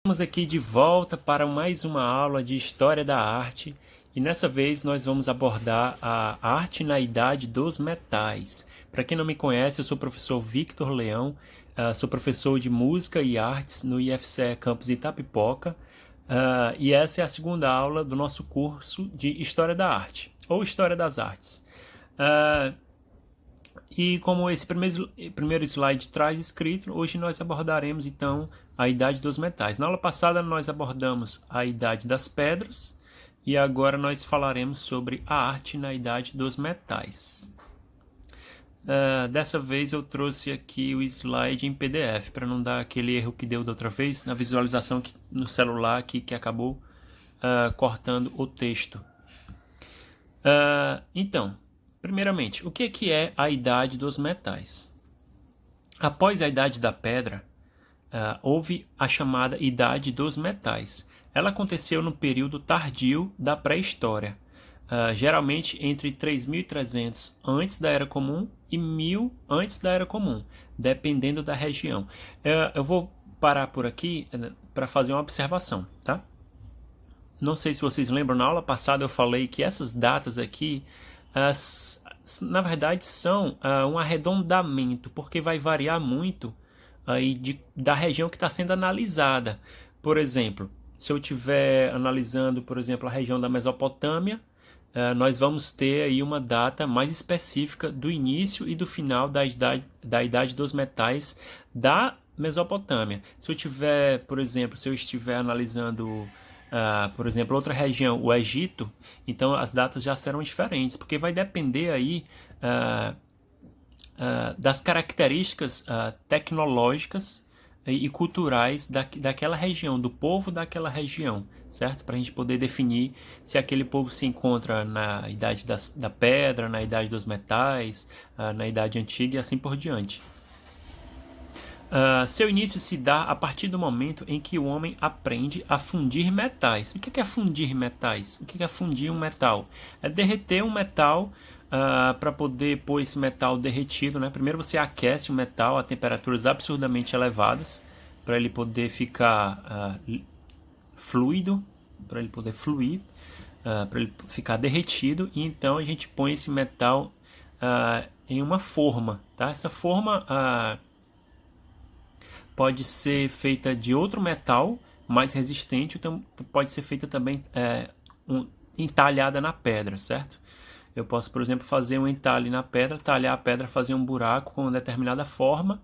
Estamos aqui de volta para mais uma aula de História da Arte e nessa vez nós vamos abordar a arte na Idade dos Metais. Para quem não me conhece, eu sou o professor Victor Leão, sou professor de Música e Artes no IFCE Campus Itapipoca, e essa é a segunda aula do nosso curso de História da Arte, ou História das Artes. E como esse primeiro slide traz escrito, hoje nós abordaremos então a Idade dos Metais. Na aula passada nós abordamos a Idade das Pedras e agora nós falaremos sobre a arte na Idade dos Metais. Dessa vez eu trouxe aqui o slide em PDF para não dar aquele erro que deu da outra vez na visualização no celular aqui, que acabou cortando o texto. Então, primeiramente, o que é a Idade dos Metais? Após a Idade da Pedra, houve a chamada Idade dos Metais. Ela aconteceu no período tardio da pré-história, geralmente entre 3.300 antes da Era Comum e 1.000 antes da Era Comum, dependendo da região. Eu vou parar por aqui para fazer uma observação, tá? Não sei se vocês lembram, na aula passada eu falei que essas datas aqui, na verdade, são um arredondamento, porque vai variar muito aí da região que está sendo analisada. Por exemplo, se eu estiver analisando, por exemplo, a região da Mesopotâmia, nós vamos ter aí uma data mais específica do início e do final da Idade dos Metais da Mesopotâmia. Se eu tiver, por exemplo, se eu estiver analisando por exemplo, outra região, o Egito, então as datas já serão diferentes, porque vai depender aí das características tecnológicas e culturais daquela região, do povo daquela região, certo? Para a gente poder definir se aquele povo se encontra na Idade da Pedra, na Idade dos Metais, na Idade Antiga e assim por diante. Seu início se dá a partir do momento em que o homem aprende a fundir metais. O que é fundir metais? O que é fundir um metal? É derreter um metal para poder pôr esse metal derretido, né? Primeiro você aquece o metal a temperaturas absurdamente elevadas para ele poder ficar fluido, para ele poder fluir, para ele ficar derretido, e então a gente põe esse metal em uma forma, tá? Essa forma pode ser feita de outro metal mais resistente, então pode ser feita também entalhada na pedra, certo? Eu posso, por exemplo, fazer um entalhe na pedra, talhar a pedra, fazer um buraco com uma determinada forma,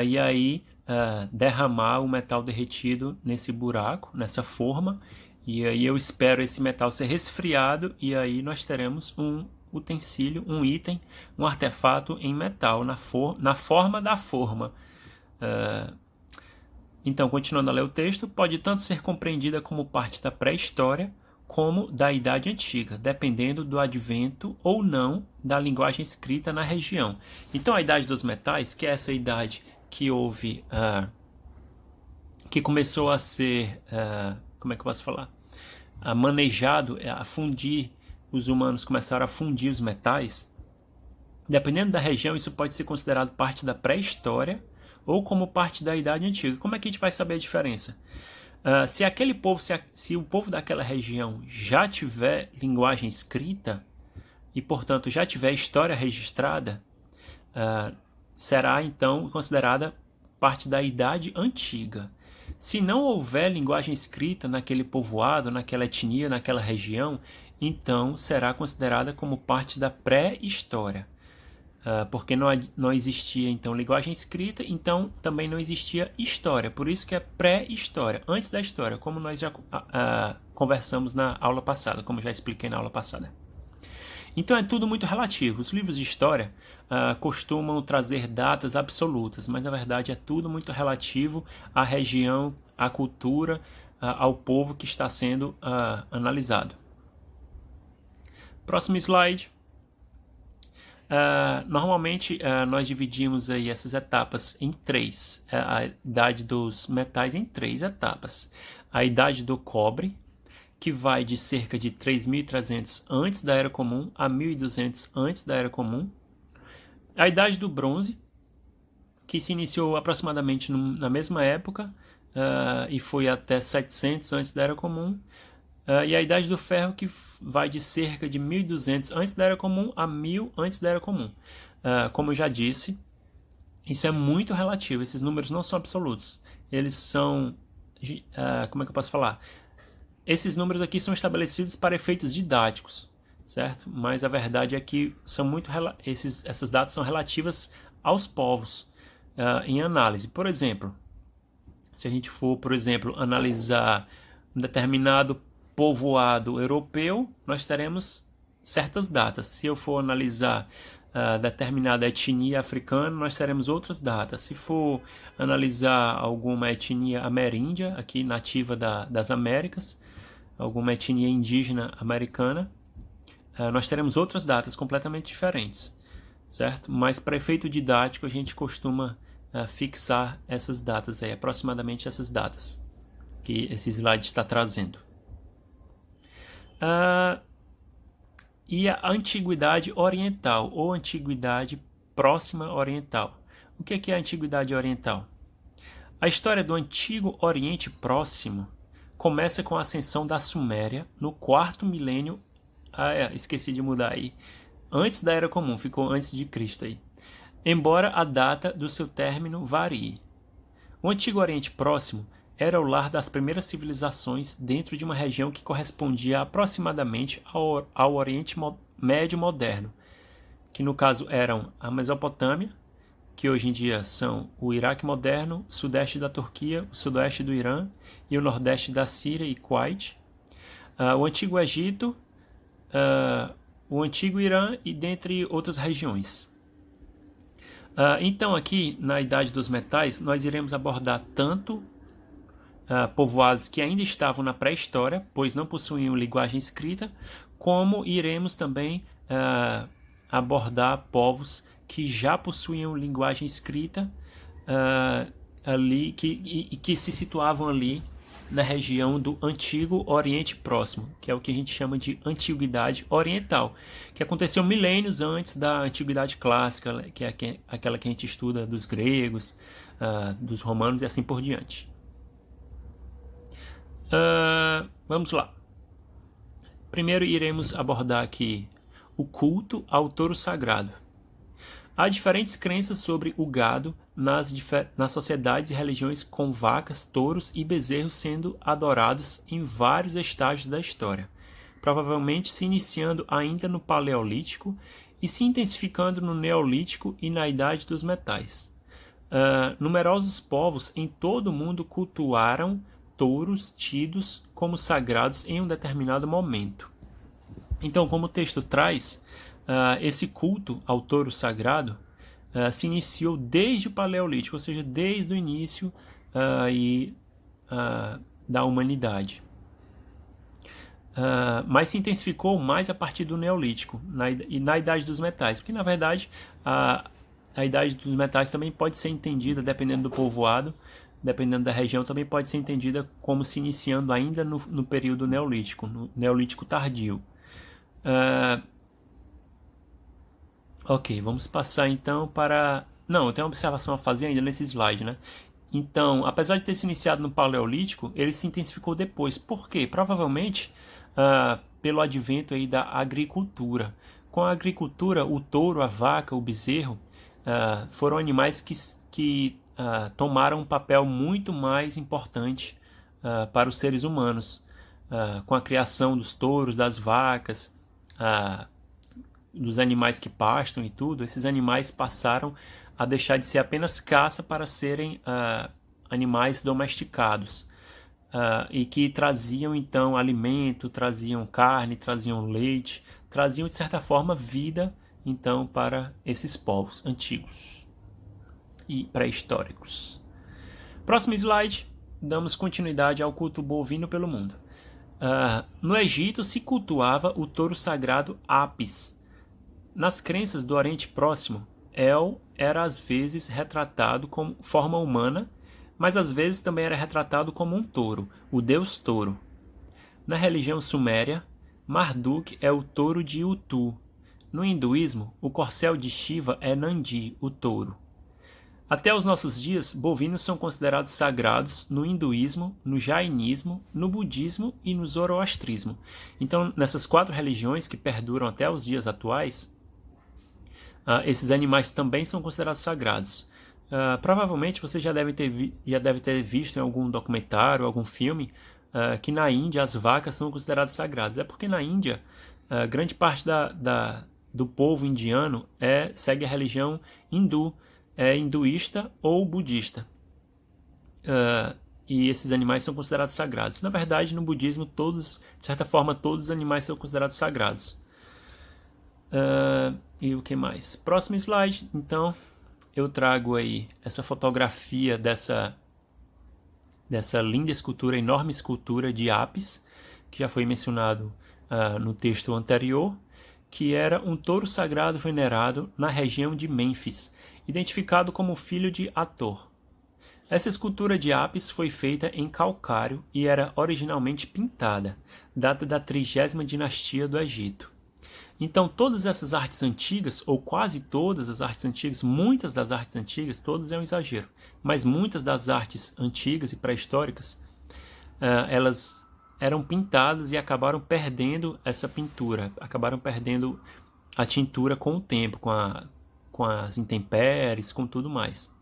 e aí derramar o metal derretido nesse buraco, nessa forma, e aí eu espero esse metal ser resfriado, e aí nós teremos um utensílio, um item, um artefato em metal, na forma da forma. Então, continuando a ler o texto, pode tanto ser compreendida como parte da pré-história como da Idade Antiga, dependendo do advento ou não da linguagem escrita na região. Então, a Idade dos Metais, que é essa idade que houve, que começou a ser, como é que eu posso falar? Manejado, a fundir, os humanos começaram a fundir os metais. Dependendo da região, isso pode ser considerado parte da pré-história ou como parte da Idade Antiga. Como é que a gente vai saber a diferença? Se aquele povo, se o povo daquela região já tiver linguagem escrita e, portanto, já tiver história registrada, será então considerada parte da Idade Antiga. Se não houver linguagem escrita naquele povoado, naquela etnia, naquela região, então será considerada como parte da pré-história. Porque não existia então linguagem escrita, então também não existia história, por isso que é pré-história, antes da história, como nós já conversamos na aula passada, como já expliquei na aula passada. Então é tudo muito relativo. Os livros de história costumam trazer datas absolutas, mas na verdade é tudo muito relativo à região, à cultura, ao povo que está sendo analisado. Próximo slide. Normalmente nós dividimos aí essas etapas em três, a idade dos metais em três etapas. A idade do cobre, que vai de cerca de 3.300 antes da Era Comum a 1.200 antes da Era Comum. A idade do bronze, que se iniciou aproximadamente na mesma época, e foi até 700 antes da Era Comum. E a Idade do Ferro, que vai de cerca de 1200 antes da Era Comum a 1000 antes da Era Comum. Como eu já disse, isso é muito relativo, esses números não são absolutos. Eles são, como é que eu posso falar? Esses números aqui são estabelecidos para efeitos didáticos, certo? Mas a verdade é que essas datas são relativas aos povos em análise. Por exemplo, se a gente for, por exemplo, analisar um determinado povoado europeu, nós teremos certas datas. Se eu for analisar determinada etnia africana, nós teremos outras datas. Se for analisar alguma etnia ameríndia, aqui nativa das Américas, alguma etnia indígena americana, nós teremos outras datas completamente diferentes, certo? Mas para efeito didático a gente costuma fixar essas datas aí, aproximadamente essas datas que esse slide está trazendo. E a Antiguidade Oriental ou Antiguidade Próxima Oriental. O que é a Antiguidade Oriental? A história do Antigo Oriente Próximo começa com a ascensão da Suméria no 4º milênio. Esqueci de mudar aí. Antes da Era Comum, ficou antes de Cristo aí. Embora a data do seu término varie. O Antigo Oriente Próximo era o lar das primeiras civilizações dentro de uma região que correspondia aproximadamente ao Oriente Médio moderno, que no caso eram a Mesopotâmia, que hoje em dia são o Iraque moderno, o sudeste da Turquia, o sudoeste do Irã e o nordeste da Síria e Kuwait, o Antigo Egito, o Antigo Irã e dentre outras regiões. Então aqui, na Idade dos Metais, nós iremos abordar tanto povoados que ainda estavam na pré-história, pois não possuíam linguagem escrita, como iremos também abordar povos que já possuíam linguagem escrita ali, que se situavam ali na região do Antigo Oriente Próximo, que é o que a gente chama de Antiguidade Oriental, que aconteceu milênios antes da Antiguidade Clássica, que é aquela que a gente estuda dos gregos, dos romanos e assim por diante. Vamos lá. Primeiro iremos abordar aqui o culto ao touro sagrado. Há diferentes crenças sobre o gado nas sociedades e religiões, com vacas, touros e bezerros sendo adorados em vários estágios da história, provavelmente se iniciando ainda no Paleolítico e se intensificando no Neolítico e na Idade dos Metais. Numerosos povos em todo o mundo cultuaram touros tidos como sagrados em um determinado momento. Então, como o texto traz, esse culto ao touro sagrado se iniciou desde o Paleolítico, ou seja, desde o início da humanidade. Mas se intensificou mais a partir do Neolítico e na Idade dos Metais, porque na verdade a Idade dos Metais também pode ser entendida, dependendo do povoado, dependendo da região, também pode ser entendida como se iniciando ainda no período Neolítico, no Neolítico tardio. Ok, vamos passar então para... Não, eu tenho uma observação a fazer ainda nesse slide, né? Então, apesar de ter se iniciado no Paleolítico, ele se intensificou depois. Por quê? Provavelmente pelo advento aí da agricultura. Com a agricultura, o touro, a vaca, o bezerro foram animais que tomaram um papel muito mais importante para os seres humanos. Com a criação dos touros, das vacas, dos animais que pastam e tudo, esses animais passaram a deixar de ser apenas caça para serem animais domesticados e que traziam então alimento, traziam carne, traziam leite, traziam de certa forma vida então para esses povos antigos e pré-históricos. Próximo slide, damos continuidade ao culto bovino pelo mundo. No Egito se cultuava o touro sagrado Apis. Nas crenças do Oriente Próximo, El era às vezes retratado como forma humana, mas às vezes também era retratado como um touro, o deus touro. Na religião suméria, Marduk é o touro de Utu. No hinduísmo, o corcel de Shiva é Nandi, o touro. Até os nossos dias, bovinos são considerados sagrados no hinduísmo, no jainismo, no budismo e no zoroastrismo. Então, nessas 4 religiões que perduram até os dias atuais, esses animais também são considerados sagrados. Provavelmente você já deve ter visto em algum documentário, algum filme, que na Índia as vacas são consideradas sagradas. É porque na Índia, grande parte do povo indiano segue a religião hindu, é hinduísta ou budista. E esses animais são considerados sagrados. Na verdade, no budismo, de certa forma, todos os animais são considerados sagrados. E o que mais? Próximo slide. Então, eu trago aí essa fotografia dessa linda escultura, enorme escultura de Apis, que já foi mencionado no texto anterior, que era um touro sagrado venerado na região de Mênfis, identificado como filho de Ator. Essa escultura de Apis foi feita em calcário e era originalmente pintada, data da 30ª dinastia do Egito. Então, todas essas artes antigas, ou quase todas as artes antigas, muitas das artes antigas, todas é um exagero, mas muitas das artes antigas e pré-históricas, elas eram pintadas e acabaram perdendo essa pintura, acabaram perdendo a tintura com o tempo, com as intempéries, com tudo mais.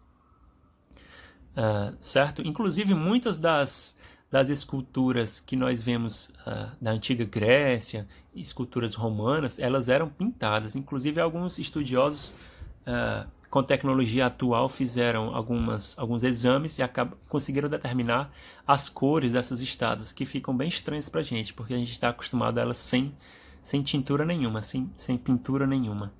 Certo? Inclusive, muitas das esculturas que nós vemos da antiga Grécia, esculturas romanas, elas eram pintadas. Inclusive, alguns estudiosos com tecnologia atual fizeram alguns exames e conseguiram determinar as cores dessas estátuas, que ficam bem estranhas para a gente, porque a gente está acostumado a elas sem tintura nenhuma, sem pintura nenhuma.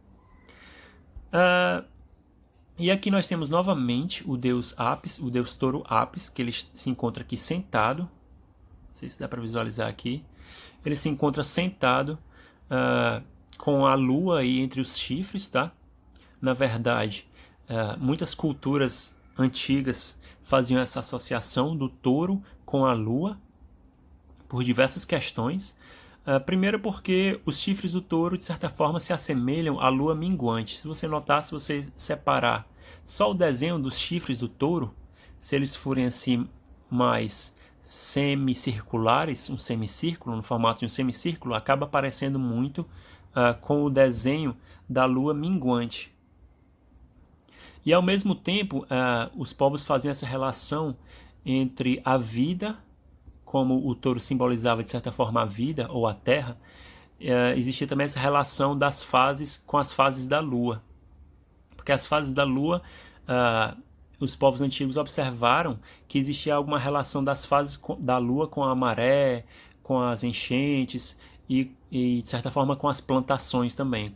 E aqui nós temos novamente o deus Apis, o deus touro Apis, que ele se encontra aqui sentado. Não sei se dá para visualizar aqui. Ele se encontra sentado com a lua aí entre os chifres, tá? Na verdade, muitas culturas antigas faziam essa associação do touro com a lua por diversas questões. Primeiro porque os chifres do touro, de certa forma, se assemelham à lua minguante. Se você notar, se você separar só o desenho dos chifres do touro, se eles forem assim mais semicirculares, um semicírculo, no formato de um semicírculo, acaba parecendo muito com o desenho da lua minguante. E ao mesmo tempo, os povos faziam essa relação entre a vida, como o touro simbolizava de certa forma a vida ou a terra, existia também essa relação das fases com as fases da lua. Porque as fases da lua, os povos antigos observaram que existia alguma relação das fases da lua com a maré, com as enchentes e de certa forma com as plantações também,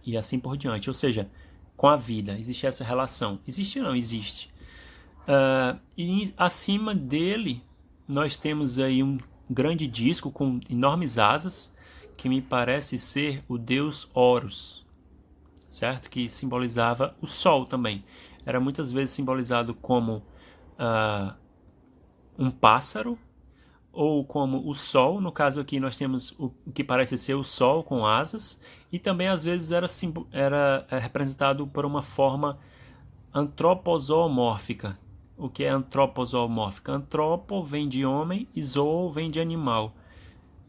e assim por diante. Ou seja, com a vida, existe essa relação. Existe ou não? Existe. E acima dele nós temos aí um grande disco com enormes asas, que me parece ser o deus Horus, certo? Que simbolizava o sol também. Era muitas vezes simbolizado como um pássaro, ou como o sol. No caso aqui nós temos o que parece ser o sol com asas, e também às vezes era representado por uma forma antropozoomórfica. O que é antropozoomórfica? Antropo vem de homem e zoo vem de animal.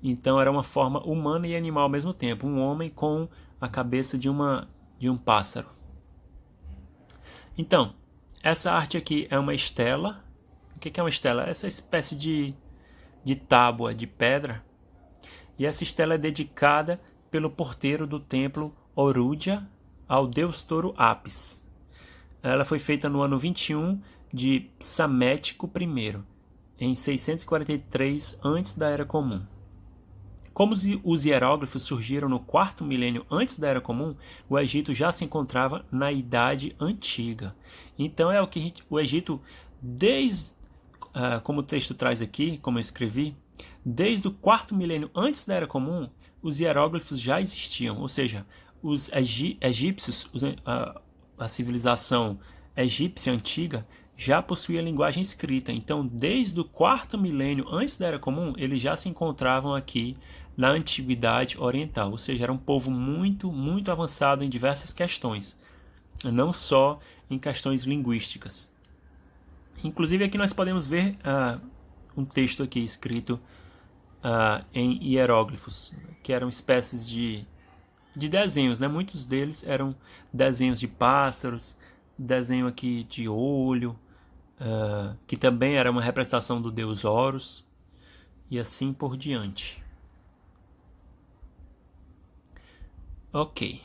Então era uma forma humana e animal ao mesmo tempo. Um homem com a cabeça de um pássaro. Então, essa arte aqui é uma estela. O que é uma estela? Essa espécie de tábua de pedra. E essa estela é dedicada pelo porteiro do templo Orudia ao deus touro Apis. Ela foi feita no ano 21 de Psamético I, em 643 antes da Era Comum. Como os hieróglifos surgiram no 4º milênio antes da Era Comum, o Egito já se encontrava na Idade Antiga. Então é o que o Egito, como o texto traz aqui, como eu escrevi, desde o 4º milênio antes da Era Comum, os hieróglifos já existiam. Ou seja, os egípcios, a civilização egípcia antiga, já possuía linguagem escrita. Então, desde o 4º milênio antes da Era Comum, eles já se encontravam aqui na Antiguidade Oriental. Ou seja, era um povo muito, muito avançado em diversas questões. não só em questões linguísticas. Inclusive aqui nós podemos ver um texto aqui escrito em hieróglifos, que eram espécies de desenhos, né? Muitos deles eram desenhos de pássaros, desenho aqui de olho, que também era uma representação do deus Horus, e assim por diante. Ok.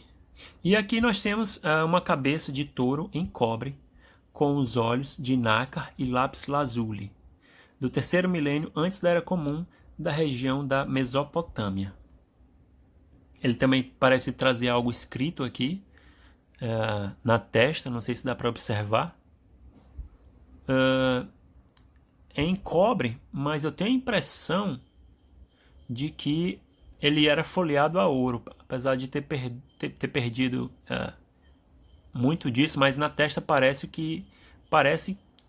E aqui nós temos uma cabeça de touro em cobre, com os olhos de nácar e lápis lazuli, do terceiro milênio antes da Era Comum, da região da Mesopotâmia. Ele também parece trazer algo escrito aqui na testa, não sei se dá para observar. É em cobre, mas eu tenho a impressão de que ele era folheado a ouro, apesar de ter perdido muito disso, mas na testa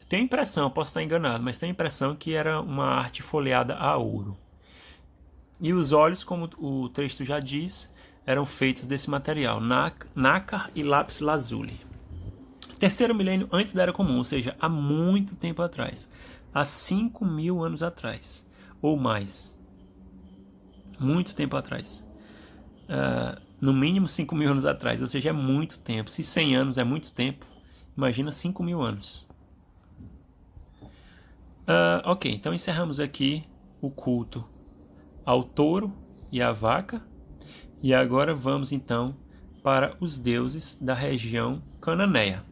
tenho a impressão, posso estar enganado, mas tenho a impressão que era uma arte folheada a ouro. E os olhos, como o texto já diz, eram feitos desse material, nácar e lápis lazuli. Terceiro milênio antes da Era Comum, ou seja, há muito tempo atrás, há 5.000 anos atrás, ou mais. Muito tempo atrás. No mínimo 5.000 anos atrás, ou seja, é muito tempo. Se 100 anos é muito tempo, imagina 5.000 anos. Ok, então encerramos aqui o culto ao touro e à vaca. E agora vamos então para os deuses da região cananeia.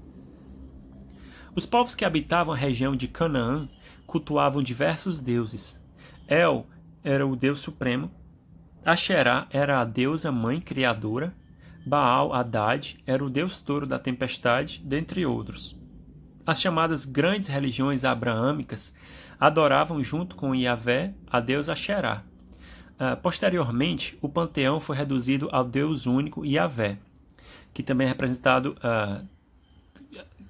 Os povos que habitavam a região de Canaã cultuavam diversos deuses. El era o deus supremo, Asherá era a deusa mãe criadora, Baal Haddad era o deus touro da tempestade, dentre outros. As chamadas grandes religiões abraâmicas adoravam junto com Yahvé a deusa Asherá. Posteriormente, o panteão foi reduzido ao Deus único Yahvé, que também é representado,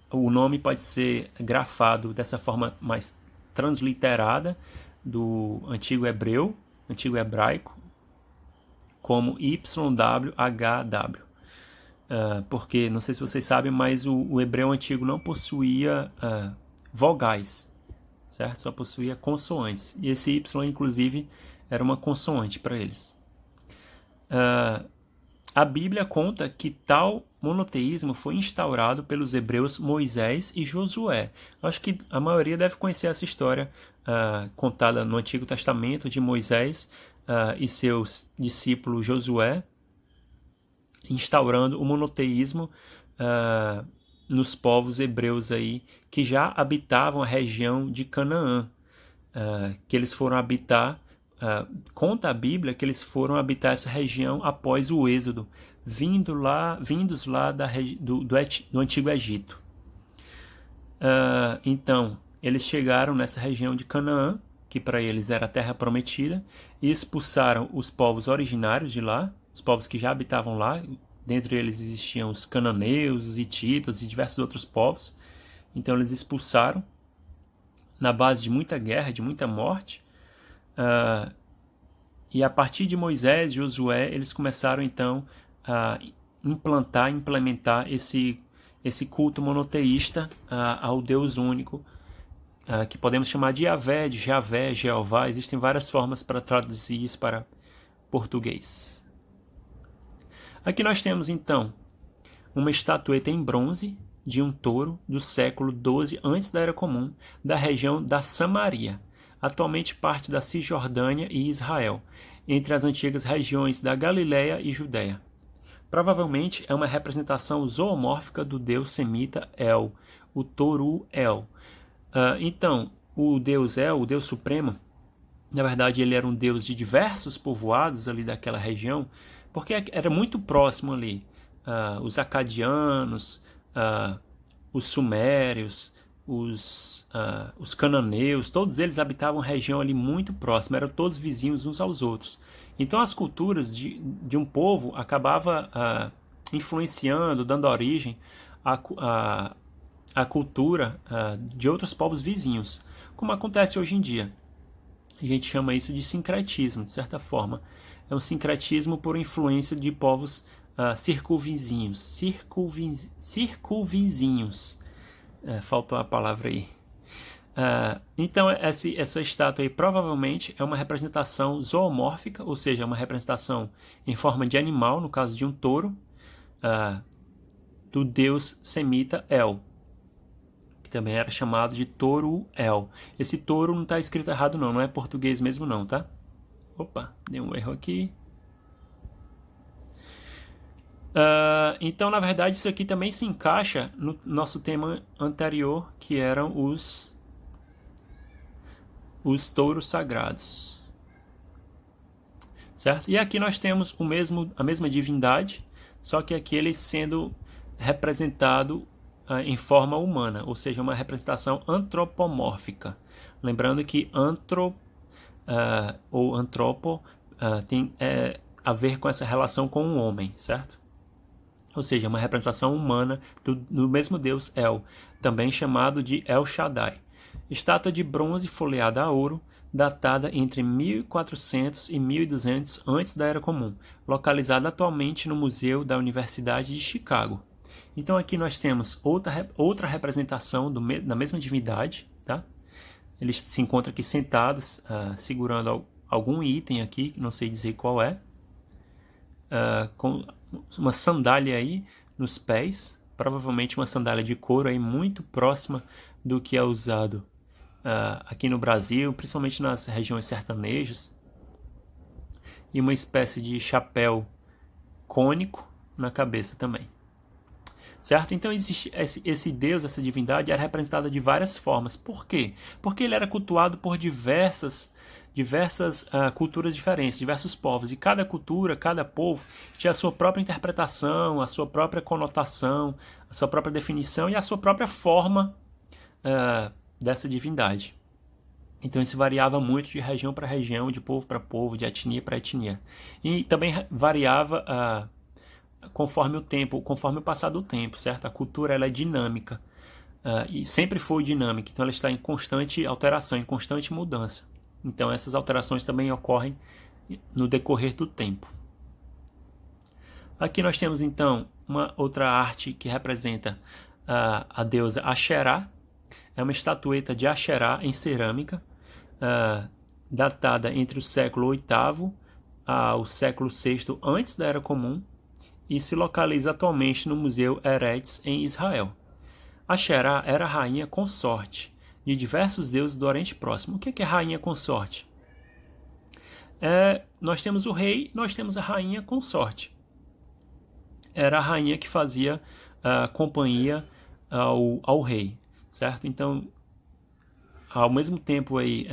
o nome pode ser grafado dessa forma mais transliterada do antigo hebraico, como YWHW. Porque, não sei se vocês sabem, mas o hebreu antigo não possuía vogais, certo? Só possuía consoantes. E esse Y, inclusive, era uma consoante para eles. A Bíblia conta que tal monoteísmo foi instaurado pelos hebreus Moisés e Josué. Acho que a maioria deve conhecer essa história contada no Antigo Testamento de Moisés e seus discípulos Josué, instaurando o monoteísmo nos povos hebreus aí que já habitavam a região de Canaã, que eles foram habitar. Conta a Bíblia que eles foram habitar essa região após o Êxodo, vindos lá do Antigo Egito. Então, eles chegaram nessa região de Canaã, que para eles era a terra prometida, e expulsaram os povos originários de lá, os povos que já habitavam lá. Dentre eles existiam os cananeus, os hititas e diversos outros povos. Então eles expulsaram na base de muita guerra, de muita morte. E a partir de Moisés e Josué, eles começaram então a implementar esse culto monoteísta ao Deus único, que podemos chamar de Yahvé, de Javé, Jeová. Existem várias formas para traduzir isso para português. Aqui nós temos então uma estatueta em bronze de um touro do século XII antes da Era Comum, da região da Samaria, atualmente parte da Cisjordânia e Israel, entre as antigas regiões da Galileia e Judéia. Provavelmente é uma representação zoomórfica do deus semita El, o touro El. Então, o deus El, o deus supremo, na verdade ele era um deus de diversos povoados ali daquela região, porque era muito próximo ali. Os acadianos, os sumérios, os cananeus, todos eles habitavam uma região ali muito próxima, eram todos vizinhos uns aos outros. Então as culturas de um povo acabavam influenciando, dando origem à cultura de outros povos vizinhos, como acontece hoje em dia. A gente chama isso de sincretismo, de certa forma. É um sincretismo por influência de povos circunvizinhos. Faltou a palavra aí. Então, essa estátua aí provavelmente é uma representação zoomórfica, ou seja, uma representação em forma de animal, no caso de um touro, do deus semita El, que também era chamado de touro El. Esse touro não está escrito errado não é português mesmo não, tá? Opa, deu um erro aqui. Então, na verdade, isso aqui também se encaixa no nosso tema anterior, que eram os touros sagrados, certo? E aqui nós temos a mesma divindade, só que aqui ele sendo representado em forma humana, ou seja, uma representação antropomórfica. Lembrando que ou antropo tem a ver com essa relação com o homem, certo? Ou seja, uma representação humana do mesmo deus El, também chamado de El Shaddai. Estátua de bronze folheada a ouro, datada entre 1400 e 1200 antes da Era Comum, localizada atualmente no Museu da Universidade de Chicago. Então aqui nós temos outra representação da mesma divindade, tá? Eles se encontram aqui sentados, segurando algum item aqui, não sei dizer qual é, com uma sandália aí nos pés, provavelmente uma sandália de couro aí muito próxima do que é usado aqui no Brasil, principalmente nas regiões sertanejas, e uma espécie de chapéu cônico na cabeça também, certo? Então existe esse deus, essa divindade era representada de várias formas. Por quê? Porque ele era cultuado por diversas culturas diferentes, diversos povos, e cada cultura, cada povo tinha a sua própria interpretação, a sua própria conotação, a sua própria definição e a sua própria forma dessa divindade. Então isso variava muito de região para região, de povo para povo, de etnia para etnia. E também variava conforme o passar do tempo, certo? A cultura ela é dinâmica, e sempre foi dinâmica, então ela está em constante alteração, em constante mudança. Então essas alterações também ocorrem no decorrer do tempo. Aqui nós temos então uma outra arte que representa a deusa Asherá. É uma estatueta de Asherá em cerâmica, datada entre o século VIII ao século VI antes da Era Comum, e se localiza atualmente no Museu Eretz em Israel. Asherá era a rainha consorte de diversos deuses do Oriente Próximo. O que é rainha consorte? Nós temos o rei, nós temos a rainha consorte. Era a rainha que fazia companhia ao rei, certo? Então, ao mesmo tempo aí,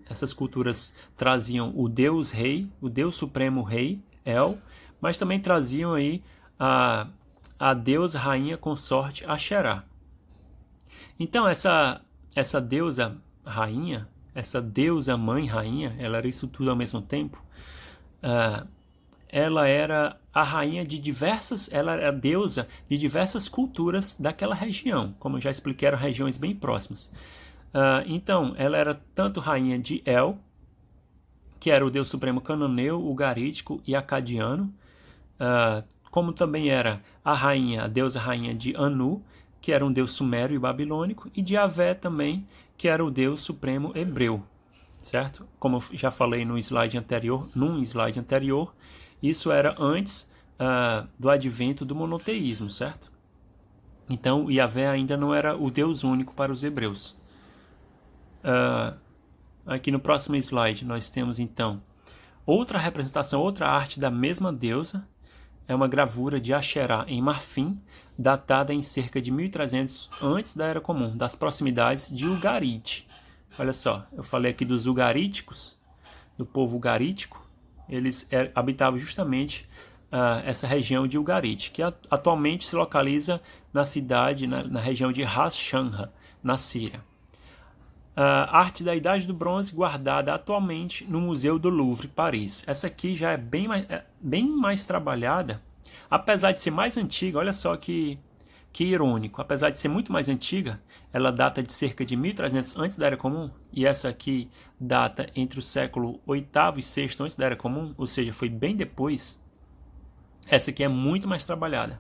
essas culturas traziam o deus rei, o deus supremo rei, El, mas também traziam aí a deusa rainha consorte Asherá. Então essa deusa rainha, essa deusa mãe rainha, ela era isso tudo ao mesmo tempo. Ela era a rainha ela era a deusa de diversas culturas daquela região, como eu já expliquei, eram regiões bem próximas. Então ela era tanto rainha de El, que era o deus supremo cananeu, ugarítico e acadiano, como também era a deusa rainha de Anu, que era um deus sumério e babilônico, e de Yahvé também, que era o deus supremo hebreu, certo? Como eu já falei num slide anterior, isso era antes do advento do monoteísmo, certo? Então, Yahvé ainda não era o deus único para os hebreus. Aqui no próximo slide nós temos então outra representação, outra arte da mesma deusa. É uma gravura de Asherá em marfim, datada em cerca de 1300 antes da Era Comum, das proximidades de Ugarit. Olha só, eu falei aqui dos ugaríticos, do povo ugarítico. Eles habitavam justamente essa região de Ugarit, que atualmente se localiza na cidade, na região de Ras Shamra, na Síria. A arte da Idade do Bronze, guardada atualmente no Museu do Louvre, Paris. Essa aqui já é bem mais trabalhada, apesar de ser mais antiga. Olha só que irônico, apesar de ser muito mais antiga, ela data de cerca de 1300 antes da Era Comum, e essa aqui data entre o século VIII e VI antes da Era Comum, ou seja, foi bem depois. Essa aqui é muito mais trabalhada,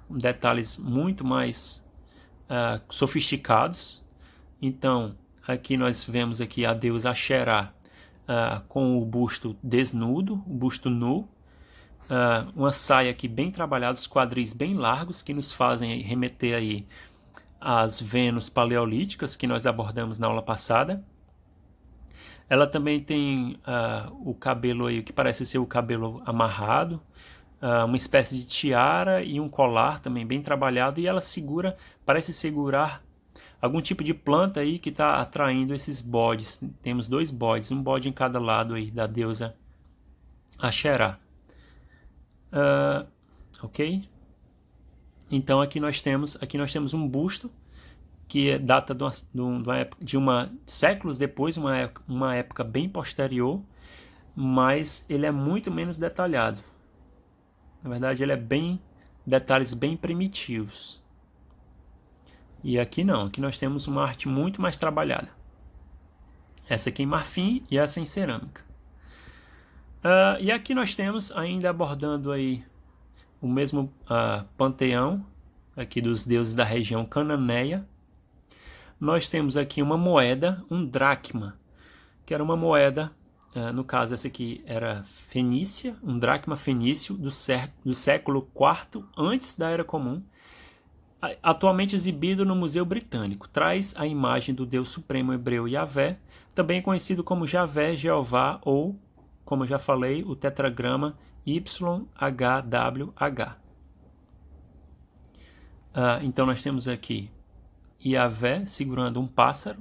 com detalhes muito mais sofisticados. Então, aqui nós vemos aqui a deusa Axerá com o busto desnudo, o busto nu, uma saia aqui bem trabalhada, os quadris bem largos, que nos fazem remeter aí às Vênus paleolíticas que nós abordamos na aula passada. Ela também tem o cabelo aí, que parece ser o cabelo amarrado, uma espécie de tiara e um colar também bem trabalhado, e ela parece segurar algum tipo de planta aí que está atraindo esses bodes. Temos 2 bodes, um bode em cada lado aí da deusa Axerá. Ok? Então aqui nós temos um busto que data de séculos depois, uma época bem posterior, mas ele é muito menos detalhado. Na verdade, ele é detalhes bem primitivos. E aqui não, aqui nós temos uma arte muito mais trabalhada. Essa aqui em marfim e essa em cerâmica. E aqui nós temos, ainda abordando aí o mesmo panteão aqui dos deuses da região cananeia. Nós temos aqui uma moeda, um dracma, que era uma moeda, no caso essa aqui era fenícia, um dracma fenício do século IV antes da Era Comum, atualmente exibido no Museu Britânico. Traz a imagem do Deus Supremo hebreu Yahvé, também conhecido como Javé, Jeová ou, como eu já falei, o tetragrama YHWH. Então nós temos aqui Yahvé segurando um pássaro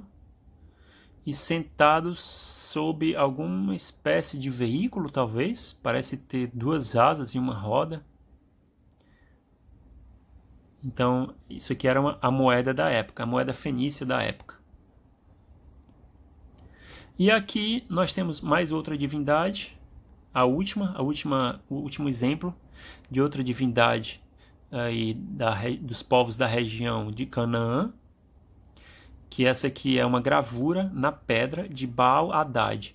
e sentado sob alguma espécie de veículo, talvez. Parece ter 2 asas e uma roda. Então, isso aqui era a moeda da época, a moeda fenícia da época. E aqui nós temos mais outra divindade, o último exemplo de outra divindade aí dos povos da região de Canaã, que essa aqui é uma gravura na pedra de Baal Haddad,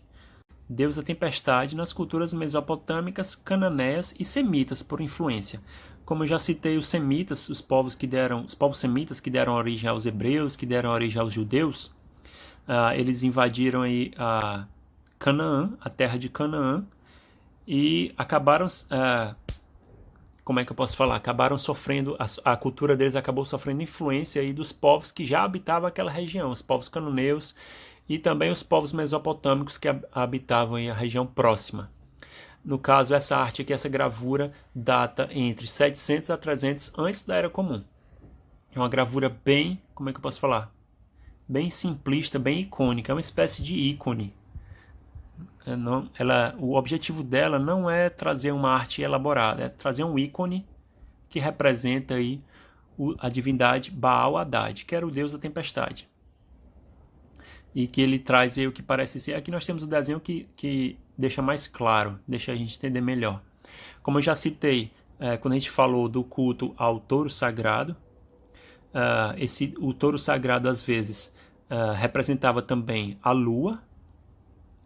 deus da tempestade nas culturas mesopotâmicas, cananeias e semitas por influência. Como eu já citei, os semitas, os povos semitas que deram origem aos hebreus, que deram origem aos judeus, eles invadiram aí a Canaã, a terra de Canaã, e acabaram, como é que eu posso falar? Acabaram sofrendo, a cultura deles acabou sofrendo influência aí dos povos que já habitavam aquela região, os povos cananeus e também os povos mesopotâmicos que habitavam aí a região próxima. No caso, essa arte aqui, essa gravura, data entre 700 a 300 antes da Era Comum. É uma gravura bem, como é que eu posso falar? Bem simplista, bem icônica, é uma espécie de ícone. O objetivo dela não é trazer uma arte elaborada, é trazer um ícone que representa aí a divindade Baal Haddad, que era o deus da tempestade. E que ele traz aí o que parece ser... Aqui nós temos o desenho que deixa mais claro, deixa a gente entender melhor. Como eu já citei, quando a gente falou do culto ao touro sagrado, o touro sagrado às vezes representava também a lua.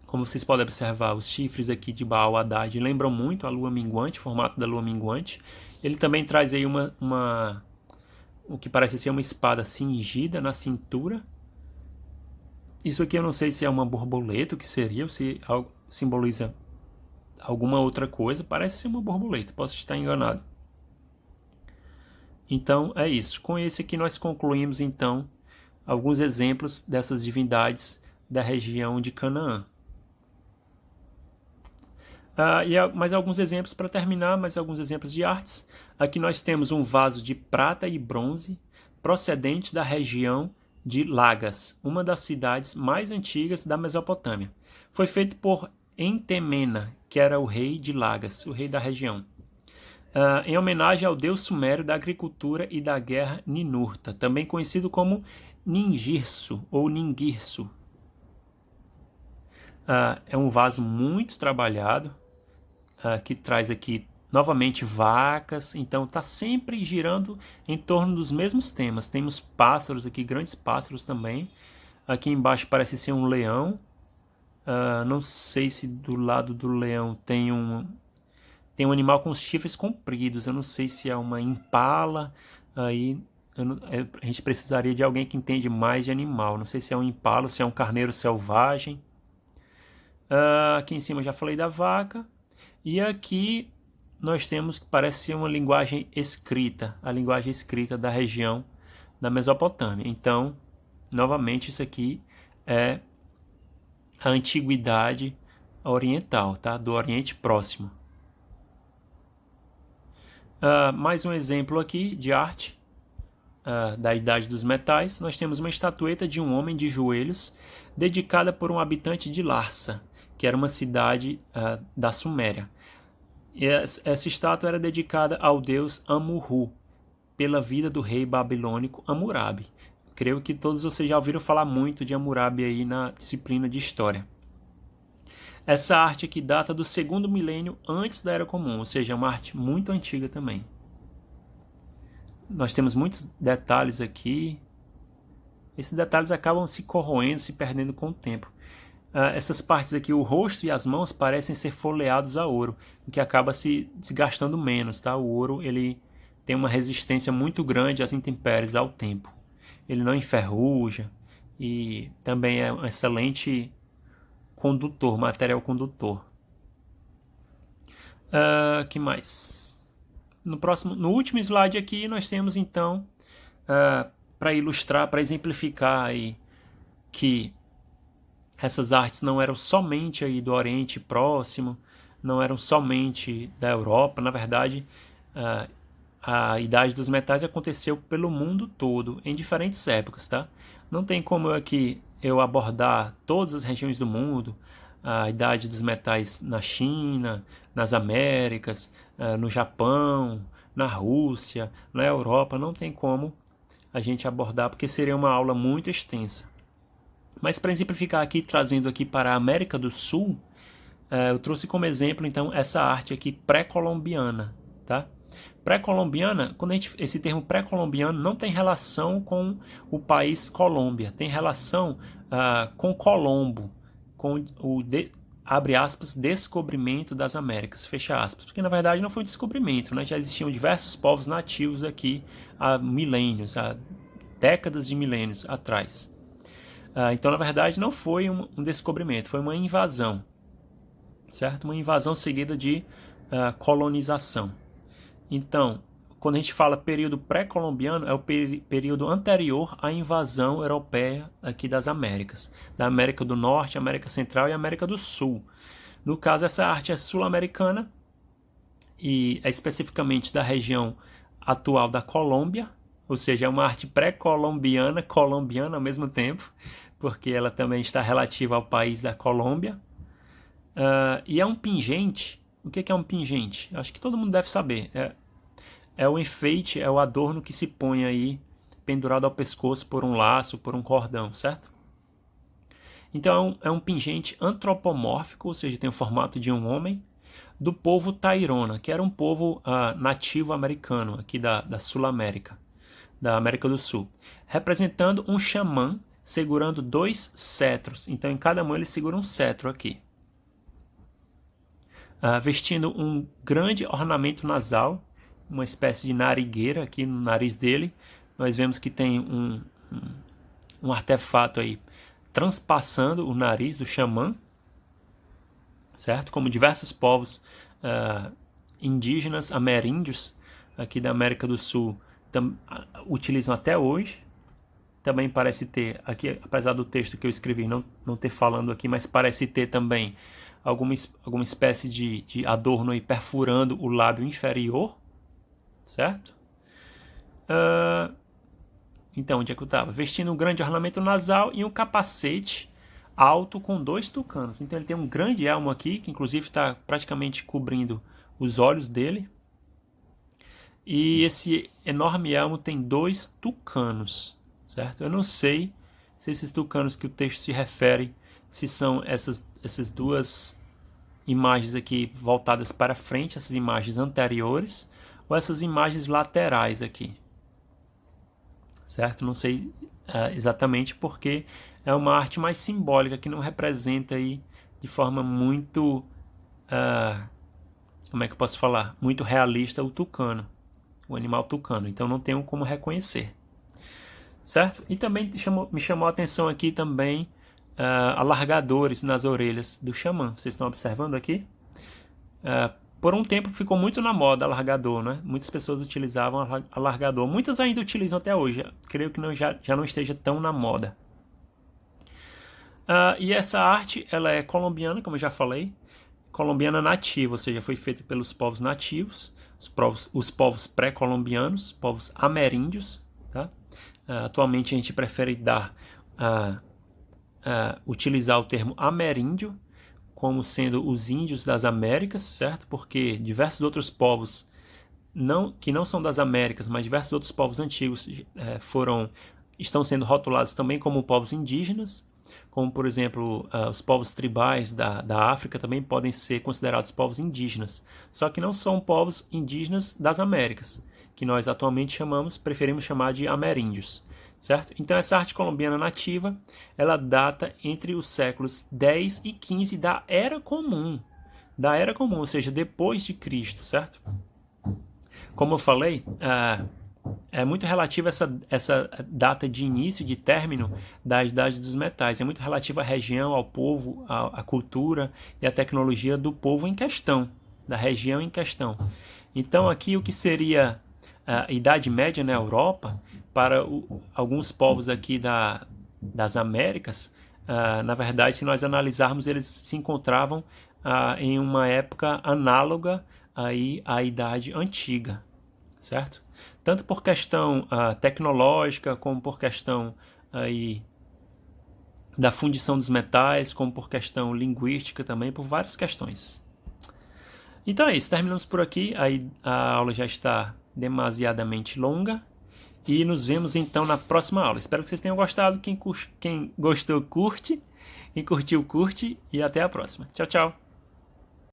Como vocês podem observar, os chifres aqui de Baal Haddad lembram muito a lua minguante, o formato da lua minguante. Ele também traz aí o que parece ser uma espada cingida na cintura. Isso aqui eu não sei se é uma borboleta, o que seria, ou se simboliza alguma outra coisa. Parece ser uma borboleta, posso estar enganado. Então é isso. Com esse aqui nós concluímos então alguns exemplos dessas divindades da região de Canaã. Mais alguns exemplos para terminar, mais alguns exemplos de artes. Aqui nós temos um vaso de prata e bronze procedente da região de Lagas, uma das cidades mais antigas da Mesopotâmia. Foi feito por Entemena, que era o rei de Lagas, o rei da região, em homenagem ao deus sumério da agricultura e da guerra Ninurta, também conhecido como Ningirsu ou Ningirsu. É um vaso muito trabalhado, que traz aqui novamente vacas, então está sempre girando em torno dos mesmos temas. Temos pássaros aqui, grandes pássaros também. Aqui embaixo parece ser um leão. Não sei se do lado do leão tem tem um animal com os chifres compridos. Eu não sei se é uma impala. Aí a gente precisaria de alguém que entende mais de animal. Não sei se é um impala, se é um carneiro selvagem. Aqui em cima eu já falei da vaca. E aqui nós temos que parece ser uma linguagem escrita. A linguagem escrita da região da Mesopotâmia. Então, novamente, isso aqui é a antiguidade oriental, tá? Do Oriente Próximo. Mais um exemplo aqui de arte da Idade dos Metais. Nós temos uma estatueta de um homem de joelhos, dedicada por um habitante de Larsa, que era uma cidade da Suméria. E essa estátua era dedicada ao deus Amurru, pela vida do rei babilônico Hammurabi. Creio que todos vocês já ouviram falar muito de Hammurabi aí na disciplina de história. Essa arte aqui data do 2º milênio antes da Era Comum, ou seja, é uma arte muito antiga também. Nós temos muitos detalhes aqui. Esses detalhes acabam se corroendo, se perdendo com o tempo. Essas partes aqui, o rosto e as mãos parecem ser folheados a ouro, o que acaba se desgastando menos, tá? O ouro ele tem uma resistência muito grande às intempéries, ao tempo. Ele não enferruja e também é um excelente condutor, material condutor. Que mais? No último slide aqui nós temos então, para ilustrar, para exemplificar aí que essas artes não eram somente aí do Oriente Próximo, não eram somente da Europa. Na verdade, a Idade dos Metais aconteceu pelo mundo todo, em diferentes épocas, tá? Não tem como eu abordar todas as regiões do mundo, a Idade dos Metais na China, nas Américas, no Japão, na Rússia, na Europa. Não tem como a gente abordar, porque seria uma aula muito extensa. Mas para exemplificar aqui, trazendo aqui para a América do Sul, eu trouxe como exemplo, então, essa arte aqui pré-colombiana, tá? Pré-colombiana, esse termo pré-colombiano não tem relação com o país Colômbia, tem relação com Colombo, com o, abre aspas, descobrimento das Américas, fecha aspas, porque na verdade não foi um descobrimento, né? Já existiam diversos povos nativos aqui há milênios, há décadas de milênios atrás. Então, na verdade, não foi um descobrimento, foi uma invasão, certo? Uma invasão seguida de colonização. Então, quando a gente fala período pré-colombiano, é o período anterior à invasão europeia aqui das Américas, da América do Norte, América Central e América do Sul. No caso, essa arte é sul-americana e é especificamente da região atual da Colômbia, ou seja, é uma arte pré-colombiana, colombiana ao mesmo tempo, porque ela também está relativa ao país da Colômbia. E é um pingente. O que é um pingente? Acho que todo mundo deve saber. É o enfeite, é o adorno que se põe aí, pendurado ao pescoço por um laço, por um cordão, certo? Então é um pingente antropomórfico, ou seja, tem o formato de um homem, do povo Tairona, que era um povo nativo americano, aqui da Sul-América, da América do Sul, representando um xamã segurando 2 cetros. Então, em cada mão ele segura um cetro aqui. Vestindo um grande ornamento nasal, uma espécie de narigueira aqui no nariz dele. Nós vemos que tem um artefato aí transpassando o nariz do xamã, certo? Como diversos povos indígenas ameríndios aqui da América do Sul utilizam até hoje. Também parece ter, aqui, apesar do texto que eu escrevi não ter falando aqui, mas parece ter também alguma espécie de adorno aí perfurando o lábio inferior, certo? Então, onde é que eu estava? Vestindo um grande ornamento nasal e um capacete alto com 2 tucanos. Então ele tem um grande elmo aqui, que inclusive está praticamente cobrindo os olhos dele. E esse enorme elmo tem 2 tucanos, certo? Eu não sei se esses tucanos que o texto se refere, se são essas 2 imagens aqui voltadas para frente, essas imagens anteriores, ou essas imagens laterais aqui, certo? Não sei exatamente, porque é uma arte mais simbólica, que não representa aí de forma muito como é que eu posso falar? Muito realista o tucano, o animal tucano. Então não tenho como reconhecer. Certo? E também me chamou a atenção aqui também alargadores nas orelhas do xamã. Vocês estão observando aqui? Por um tempo ficou muito na moda alargador, né? Muitas pessoas utilizavam alargador. Muitas ainda utilizam até hoje. Creio que já não esteja tão na moda. E essa arte, ela é colombiana, como eu já falei. Colombiana nativa, ou seja, foi feita pelos povos nativos, os povos pré-colombianos, povos ameríndios. Tá? Atualmente a gente prefere utilizar o termo ameríndio como sendo os índios das Américas, certo? Porque diversos outros povos que não são das Américas, mas diversos outros povos antigos estão sendo rotulados também como povos indígenas, como por exemplo os povos tribais da África também podem ser considerados povos indígenas, só que não são povos indígenas das Américas, que nós atualmente preferimos chamar de ameríndios. Certo? Então essa arte colombiana nativa, ela data entre os séculos 10 e 15 da Era Comum, ou seja, depois de Cristo, certo? Como eu falei, é muito relativa essa data de início, de término da Idade dos Metais, é muito relativa à região, ao povo, à cultura e à tecnologia do povo em questão, da região em questão. Então aqui o que seria a Idade Média na Europa, para alguns povos aqui das Américas, na verdade, se nós analisarmos, eles se encontravam em uma época análoga aí à Idade Antiga, certo? Tanto por questão tecnológica, como por questão aí da fundição dos metais, como por questão linguística também, por várias questões. Então é isso, terminamos por aqui, aí a aula já está demasiadamente longa. E nos vemos então na próxima aula. Espero que vocês tenham gostado. Quem gostou, curte. Quem curtiu, curte. E até a próxima. Tchau, tchau.